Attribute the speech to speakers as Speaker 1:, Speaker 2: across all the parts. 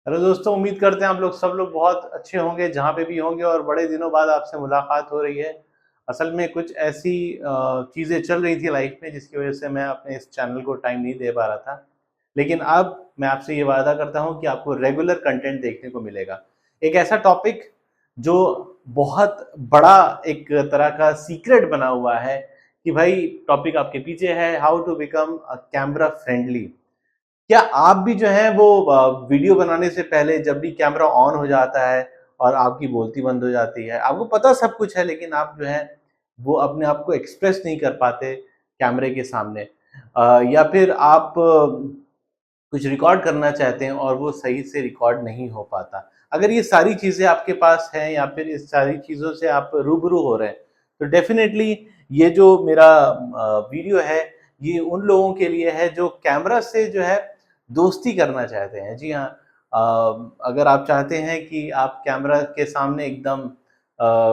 Speaker 1: Hello दोस्तों, उम्मीद करते हैं आप लोग सब लोग बहुत अच्छे होंगे जहाँ पे भी होंगे और बड़े दिनों बाद आपसे मुलाकात हो रही है। असल में कुछ ऐसी चीज़ें चल रही थी लाइफ में जिसकी वजह से मैं अपने इस चैनल को टाइम नहीं दे पा रहा था। लेकिन अब मैं आपसे ये वादा करता हूँ कि आपको रेगुलर कंटेंट देखने को मिलेगा। एक ऐसा टॉपिक जो बहुत बड़ा एक तरह का सीक्रेट बना हुआ है कि भाई टॉपिक आपके पीछे है, how to become camera friendly. क्या आप भी जो है वो वीडियो बनाने से पहले जब भी कैमरा ऑन हो जाता है और आपकी बोलती बंद हो जाती है, आपको पता सब कुछ है लेकिन आप जो है वो अपने आप को एक्सप्रेस नहीं कर पाते कैमरे के सामने, या फिर आप कुछ रिकॉर्ड करना चाहते हैं और वो सही से रिकॉर्ड नहीं हो पाता। अगर ये सारी चीज़ें आपके पास हैं या फिर इस सारी चीज़ों से आप रूबरू हो रहे हैं, तो डेफ़िनेटली ये जो मेरा वीडियो है, ये उन लोगों के लिए है जो कैमरा से जो है दोस्ती करना चाहते हैं। जी हाँ, अगर आप चाहते हैं कि आप कैमरा के सामने एकदम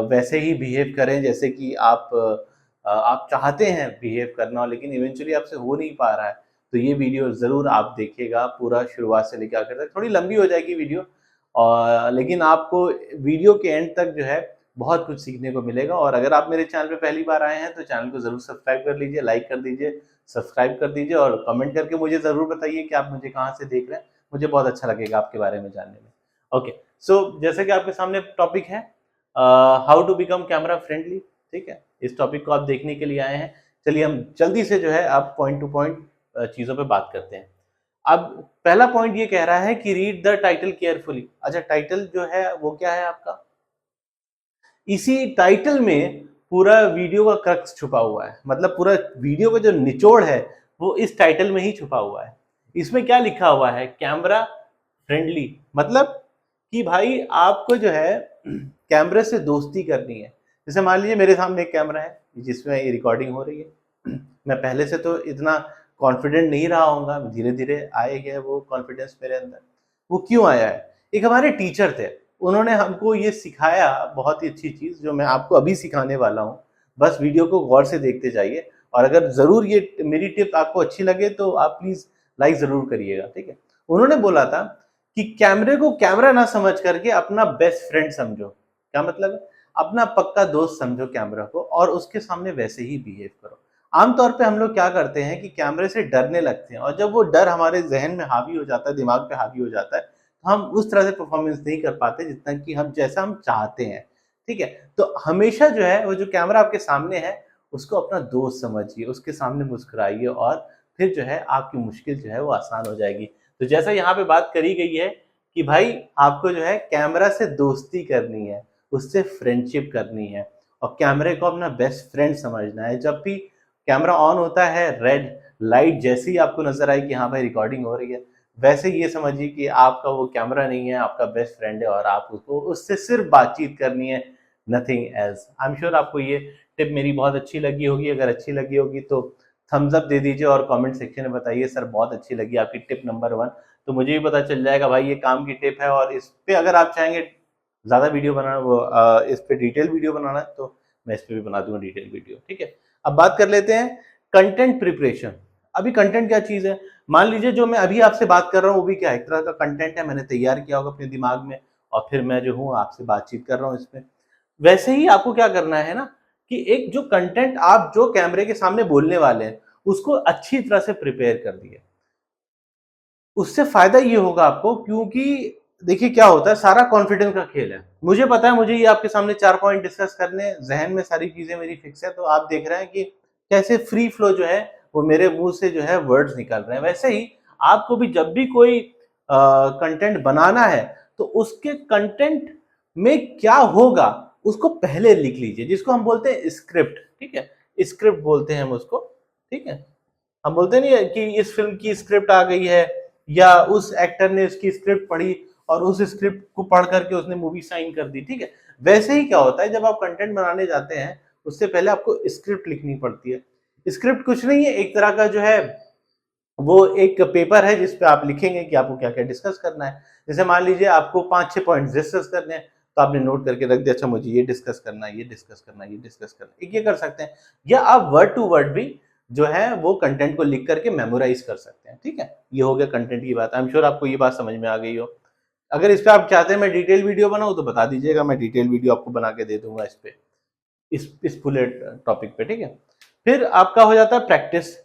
Speaker 1: वैसे ही बिहेव करें जैसे कि आप चाहते हैं बिहेव करना, लेकिन इवेंचुअली आपसे हो नहीं पा रहा है, तो ये वीडियो ज़रूर आप देखिएगा पूरा शुरुआत से लेकर आखिर तक। थोड़ी लंबी हो जाएगी वीडियो, और लेकिन आपको वीडियो के एंड तक जो है बहुत कुछ सीखने को मिलेगा। और अगर आप मेरे चैनल पे पहली बार आए हैं तो चैनल को ज़रूर सब्सक्राइब कर लीजिए, लाइक कर दीजिए, सब्सक्राइब कर दीजिए और कमेंट करके मुझे ज़रूर बताइए कि आप मुझे कहाँ से देख रहे हैं। मुझे बहुत अच्छा लगेगा आपके बारे में जानने में। ओके, सो जैसे कि आपके सामने टॉपिक है, how to become camera friendly. ठीक है, इस टॉपिक को आप देखने के लिए आए हैं। चलिए हम जल्दी से जो है आप पॉइंट टू पॉइंट चीज़ों पे बात करते हैं। अब पहला पॉइंट ये कह रहा है कि रीड द टाइटल केयरफुली। अच्छा, टाइटल जो है वो क्या है आपका? इसी टाइटल में पूरा वीडियो का क्रक्स छुपा हुआ है, मतलब पूरा वीडियो का जो निचोड़ है वो इस टाइटल में ही छुपा हुआ है। इसमें क्या लिखा हुआ है? कैमरा फ्रेंडली, मतलब कि भाई आपको जो है कैमरे से दोस्ती करनी है। जैसे मान लीजिए मेरे सामने एक कैमरा है जिसमें ये रिकॉर्डिंग हो रही है। मैं पहले से तो इतना कॉन्फिडेंट नहीं रहा हूँगा, धीरे धीरे आए गया वो कॉन्फिडेंस मेरे अंदर। वो क्यों आया है? एक हमारे टीचर थे, उन्होंने हमको ये सिखाया, बहुत ही अच्छी चीज़ जो मैं आपको अभी सिखाने वाला हूँ। बस वीडियो को गौर से देखते जाइए, और अगर ज़रूर ये मेरी टिप आपको अच्छी लगे तो आप प्लीज़ लाइक ज़रूर करिएगा, ठीक है? उन्होंने बोला था कि कैमरे को कैमरा ना समझ करके अपना बेस्ट फ्रेंड समझो। क्या मतलब है? अपना पक्का दोस्त समझो कैमरा को, और उसके सामने वैसे ही बिहेव करो। आमतौर पे हम लोग क्या करते हैं कि कैमरे से डरने लगते हैं, और जब वो डर हमारे ज़हन में हावी हो जाता है, दिमाग पे हावी हो जाता है, तो हम उस तरह से परफॉर्मेंस नहीं कर पाते जितना कि हम जैसा हम चाहते हैं। ठीक है? तो हमेशा जो है वो जो कैमरा आपके सामने है, उसको अपना दोस्त समझिए, उसके सामने मुस्कुराइए, और फिर जो है आपकी मुश्किल जो है वो आसान हो जाएगी। तो जैसा यहाँ पे बात करी गई है कि भाई आपको जो है कैमरा से दोस्ती करनी है, उससे फ्रेंडशिप करनी है, और कैमरे को अपना बेस्ट फ्रेंड समझना है। जब भी कैमरा ऑन होता है, रेड लाइट जैसे ही आपको नज़र आई कि हाँ भाई रिकॉर्डिंग हो रही है, वैसे ये समझिए कि आपका वो कैमरा नहीं है, आपका बेस्ट फ्रेंड है, और आप उसको उससे सिर्फ बातचीत करनी है, nothing else. I am sure आपको ये टिप मेरी बहुत अच्छी लगी होगी। अगर अच्छी लगी होगी तो थम्स अप दे दीजिए और कमेंट सेक्शन में बताइए सर बहुत अच्छी लगी आपकी टिप नंबर 1। तो मुझे भी पता चल जाएगा भाई ये काम की टिप है, और इस पे अगर आप चाहेंगे ज़्यादा वीडियो बनाना, वो इस पे डिटेल वीडियो बनाना है, तो मैं इस पे भी बना दूंगा डिटेल वीडियो। ठीक है, अब बात कर लेते हैं कंटेंट प्रिपरेशन। अभी कंटेंट क्या चीज़ है? मान लीजिए जो मैं अभी आपसे बात कर रहा हूँ वो भी क्या है, एक तरह का कंटेंट है, मैंने तैयार किया होगा अपने दिमाग में, और फिर मैं जो हूँ आपसे बातचीत कर रहा हूँ इसमें। वैसे ही आपको क्या करना है ना, कि एक जो कंटेंट आप जो कैमरे के सामने बोलने वाले हैं उसको अच्छी तरह से प्रिपेयर कर दिए। उससे फायदा ये होगा आपको, क्योंकि देखिए क्या होता है, सारा कॉन्फिडेंस का खेल है। मुझे पता है मुझे ये आपके सामने 4 पॉइंट डिस्कस करने, जहन में सारी चीजें मेरी फिक्स है, तो आप देख रहे हैं कि कैसे फ्री फ्लो जो है वो मेरे मुंह से जो है वर्ड्स निकल रहे हैं। वैसे ही आपको भी जब भी कोई कंटेंट बनाना है तो उसके कंटेंट में क्या होगा उसको पहले लिख लीजिए, जिसको हम बोलते हैं स्क्रिप्ट। ठीक है, स्क्रिप्ट बोलते हैं हम उसको। ठीक है, हम बोलते नहीं है कि इस फिल्म की स्क्रिप्ट आ गई है, या उस एक्टर ने उसकी स्क्रिप्ट पढ़ी और उस स्क्रिप्ट को पढ़ करके उसने मूवी साइन कर दी। ठीक है, वैसे ही क्या होता है जब आप कंटेंट बनाने जाते हैं उससे पहले आपको स्क्रिप्ट लिखनी पड़ती है। स्क्रिप्ट कुछ नहीं है, एक तरह का जो है वो एक पेपर है जिस पे आप लिखेंगे कि आपको क्या क्या डिस्कस करना है। जैसे मान लीजिए आपको 5-6 पॉइंट डिस्कस करने हैं, तो आपने नोट करके रख दिया, अच्छा मुझे ये डिस्कस करना है, ये डिस्कस करना है, ये डिस्कस करना है। एक ये कर सकते हैं, या आप वर्ड टू वर्ड भी जो है वो कंटेंट को लिख करके मेमोराइज कर सकते हैं। ठीक है, ये हो गया कंटेंट की बात। आई एम श्योर आपको ये बात समझ में आ गई हो। अगर इस पे आप चाहते हैं मैं डिटेल वीडियो बनाऊं तो बता दीजिएगा, मैं डिटेल वीडियो आपको बना के दे दूंगा इस पे, इस पूरे टॉपिक पे, ठीक है। फिर आपका हो जाता है प्रैक्टिस।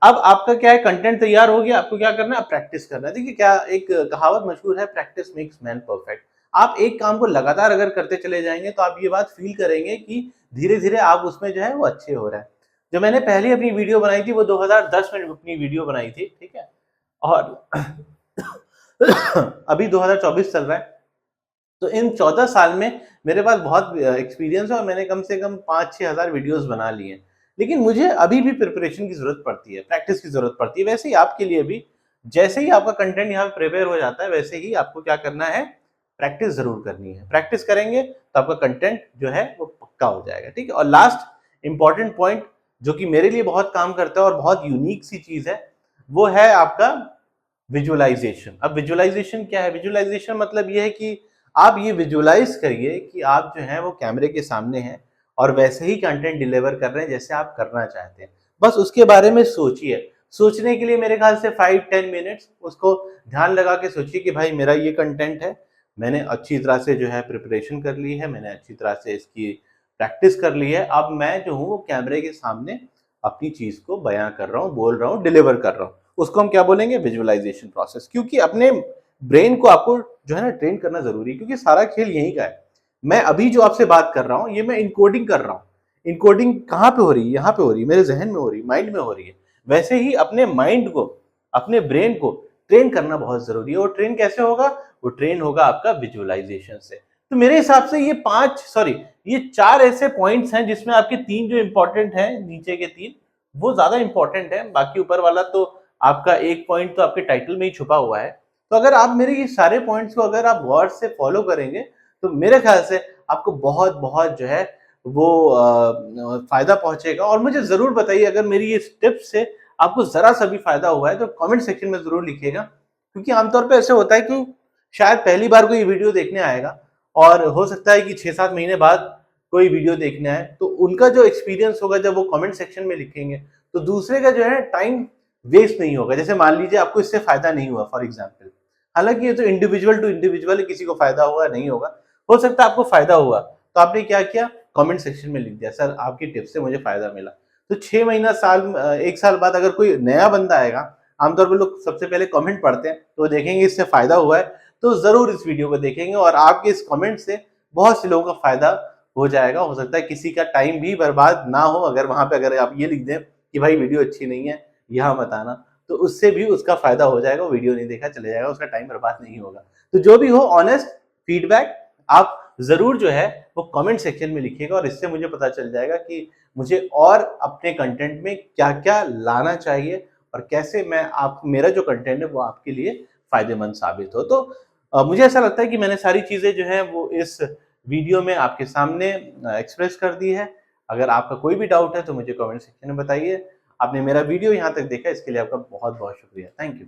Speaker 1: अब आपका क्या है, कंटेंट तैयार हो गया, आपको क्या करना है, प्रैक्टिस करना है। देखिए क्या एक कहावत मशहूर है, प्रैक्टिस मेक्स मैन परफेक्ट। आप एक काम को लगातार अगर करते चले जाएंगे तो आप ये बात फील करेंगे कि धीरे धीरे आप उसमें जो है वो अच्छे हो रहे हैं। जो मैंने पहली अपनी वीडियो बनाई थी वो 2010 में अपनी वीडियो बनाई थी, ठीक है, और अभी 2024 चल रहा है, तो इन 14 साल में मेरे पास बहुत एक्सपीरियंस है और मैंने कम से कम 5-6 हज़ार वीडियोस बना लिए हैं। लेकिन मुझे अभी भी प्रिपरेशन की जरूरत पड़ती है, प्रैक्टिस की जरूरत पड़ती है। वैसे ही आपके लिए भी, जैसे ही आपका कंटेंट यहाँ पे प्रिपेयर हो जाता है वैसे ही आपको क्या करना है, प्रैक्टिस जरूर करनी है। प्रैक्टिस करेंगे तो आपका कंटेंट जो है वो पक्का हो जाएगा, ठीक है। और लास्ट इंपॉर्टेंट पॉइंट जो कि मेरे लिए बहुत काम करता है और बहुत यूनिक सी चीज है, वो है आपका विजुअलाइजेशन। अब विजुअलाइजेशन क्या है, विजुअलाइजेशन मतलब ये है कि आप ये विजुअलाइज करिए कि आप जो है वो कैमरे के सामने हैं और वैसे ही कंटेंट डिलीवर कर रहे हैं जैसे आप करना चाहते हैं। बस उसके बारे में सोचिए। सोचने के लिए मेरे ख्याल से 5-10 मिनट्स उसको ध्यान लगा के सोचिए कि भाई मेरा ये कंटेंट है, मैंने अच्छी तरह से जो है प्रिपरेशन कर ली है, मैंने अच्छी तरह से इसकी प्रैक्टिस कर ली है, अब मैं जो हूँ वो कैमरे के सामने अपनी चीज को बयां कर रहा हूँ, बोल रहा हूँ, डिलीवर कर रहा हूँ। उसको हम क्या बोलेंगे, विजुअलाइजेशन प्रोसेस। क्योंकि अपने ब्रेन को आपको जो है ना ट्रेन करना जरूरी है, क्योंकि सारा खेल यहीं का है। मैं अभी जो आपसे बात कर रहा हूँ ये मैं इनकोडिंग कर रहा हूँ। इनकोडिंग कहाँ पे हो रही है, यहाँ पे हो रही है, मेरे जहन में हो रही है, माइंड में हो रही है। वैसे ही अपने माइंड को, अपने ब्रेन को ट्रेन करना बहुत जरूरी है। और ट्रेन कैसे होगा, वो ट्रेन होगा आपका विजुअलाइजेशन से। तो मेरे हिसाब से ये 4 ऐसे पॉइंट्स हैं जिसमें आपके 3 जो इंपॉर्टेंट हैं, नीचे के 3 वो ज्यादा इंपॉर्टेंट है, बाकी ऊपर वाला तो आपका एक पॉइंट तो आपके टाइटल में ही छुपा हुआ है। तो अगर आप मेरे ये सारे पॉइंट्स को अगर आप गौर से फॉलो करेंगे तो मेरे ख्याल से आपको बहुत बहुत जो है वो फायदा पहुंचेगा। और मुझे जरूर बताइए अगर मेरी ये टिप्स से आपको जरा सा भी फायदा हुआ है तो कमेंट सेक्शन में जरूर लिखिएगा। क्योंकि आमतौर पे ऐसे होता है कि शायद पहली बार कोई वीडियो देखने आएगा और हो सकता है कि 6-7 महीने बाद कोई वीडियो देखने आए, तो उनका जो एक्सपीरियंस होगा जब वो कमेंट सेक्शन में लिखेंगे तो दूसरे का जो है टाइम वेस्ट नहीं होगा। जैसे मान लीजिए आपको इससे फायदा नहीं हुआ फॉर एग्जाम्पल, हालांकि ये तो इंडिविजुअल टू इंडिविजुअल है, किसी को फायदा होगा नहीं होगा, हो सकता है आपको फायदा हुआ तो आपने क्या किया, कमेंट सेक्शन में लिख दिया सर आपकी टिप से मुझे फायदा मिला। तो 6 महीना, साल, 1 साल बाद अगर कोई नया बंदा आएगा, आमतौर पर लोग सबसे पहले कमेंट पढ़ते हैं तो देखेंगे इससे फायदा हुआ है तो जरूर इस वीडियो को देखेंगे और आपके इस कमेंट से बहुत से लोगों का फायदा हो जाएगा। हो सकता है किसी का टाइम भी बर्बाद ना हो, अगर वहां पे अगर आप ये लिख दें कि भाई वीडियो अच्छी नहीं है यहाँ मत आना, तो उससे भी उसका फायदा हो जाएगा, वीडियो नहीं देखा चले जाएगा, उसका टाइम बर्बाद नहीं होगा। तो जो भी हो ऑनेस्ट फीडबैक आप जरूर जो है वो कमेंट सेक्शन में लिखिएगा और इससे मुझे पता चल जाएगा कि मुझे और अपने कंटेंट में क्या क्या लाना चाहिए और कैसे मैं आप मेरा जो कंटेंट है वो आपके लिए फायदेमंद साबित हो। तो मुझे ऐसा लगता है कि मैंने सारी चीजें जो है वो इस वीडियो में आपके सामने एक्सप्रेस कर दी है। अगर आपका कोई भी डाउट है तो मुझे कमेंट सेक्शन में बताइए। आपने मेरा वीडियो यहाँ तक देखा इसके लिए आपका बहुत बहुत शुक्रिया। Thank you.